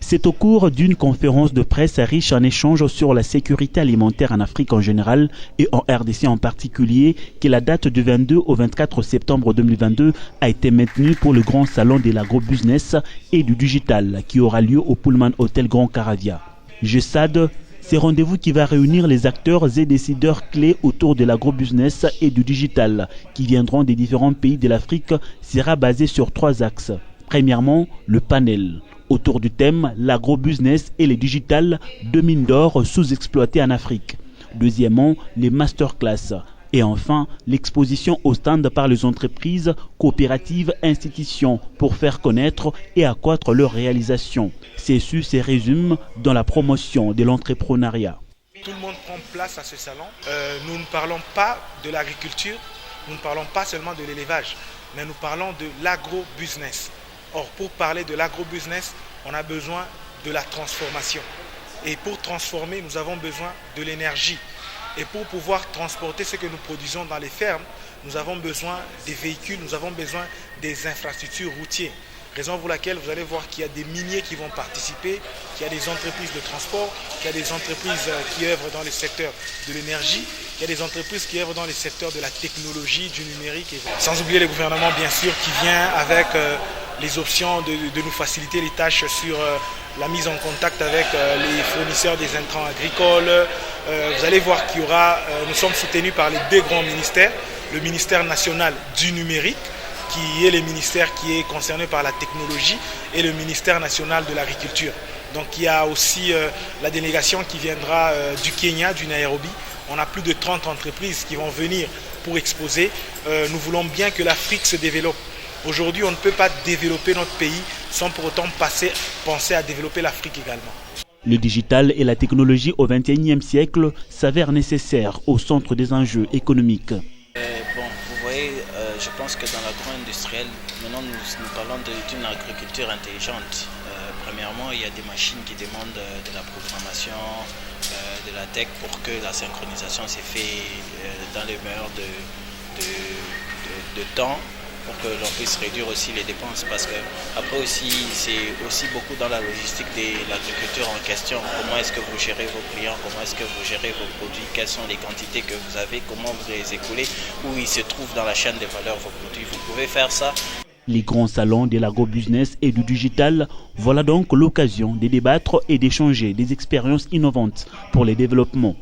C'est au cours d'une conférence de presse riche en échanges sur la sécurité alimentaire en Afrique en général et en RDC en particulier que la date du 22 au 24 septembre 2022 a été maintenue pour le grand salon de l'agrobusiness et du digital qui aura lieu au Pullman Hotel Grand Caravia. GESAD, c'est rendez-vous qui va réunir les acteurs et décideurs clés autour de l'agrobusiness et du digital qui viendront des différents pays de l'Afrique sera basé sur 3 axes. Premièrement, le panel autour du thème l'agrobusiness et le digital, 2 mines d'or sous-exploitées en Afrique. Deuxièmement, les masterclass. Et enfin, l'exposition au stand par les entreprises, coopératives, institutions pour faire connaître et accroître leurs réalisations. Ceci se résume dans la promotion de l'entrepreneuriat. Tout le monde prend place à ce salon. Nous ne parlons pas de l'agriculture, nous ne parlons pas seulement de l'élevage, mais nous parlons de l'agrobusiness. Or, pour parler de l'agrobusiness, on a besoin de la transformation. Et pour transformer, nous avons besoin de l'énergie. Et pour pouvoir transporter ce que nous produisons dans les fermes, nous avons besoin des véhicules, nous avons besoin des infrastructures routières. Raison pour laquelle vous allez voir qu'il y a des miniers qui vont participer, qu'il y a des entreprises de transport, qu'il y a des entreprises qui œuvrent dans le secteur de l'énergie, qu'il y a des entreprises qui œuvrent dans le secteur de la technologie, du numérique. Sans oublier le gouvernement, bien sûr, qui vient avec les options de nous faciliter les tâches sur la mise en contact avec les fournisseurs des intrants agricoles. Vous allez voir qu'il y aura, nous sommes soutenus par les 2 grands ministères, le ministère national du numérique, qui est le ministère qui est concerné par la technologie, et le ministère national de l'agriculture. Donc il y a aussi la délégation qui viendra du Kenya, du Nairobi. On a plus de 30 entreprises qui vont venir pour exposer. Nous voulons bien que l'Afrique se développe. Aujourd'hui, on ne peut pas développer notre pays sans pour autant penser à développer l'Afrique également. Le digital et la technologie au XXIe siècle s'avèrent nécessaires au centre des enjeux économiques. Vous voyez, je pense que dans l'agro-industriel, maintenant nous parlons d'une agriculture intelligente. Premièrement, il y a des machines qui demandent de la programmation, de la tech pour que la synchronisation s'est faite dans les meilleurs de temps, pour que l'on puisse réduire aussi les dépenses, parce que après aussi c'est aussi beaucoup dans la logistique de l'agriculture en question. Comment est-ce que vous gérez vos clients, comment est-ce que vous gérez vos produits, quelles sont les quantités que vous avez, comment vous les écoulez, où ils se trouvent dans la chaîne de valeur vos produits. Vous pouvez faire ça. Les grands salons de l'agrobusiness et du digital, voilà donc l'occasion de débattre et d'échanger des expériences innovantes pour le développement.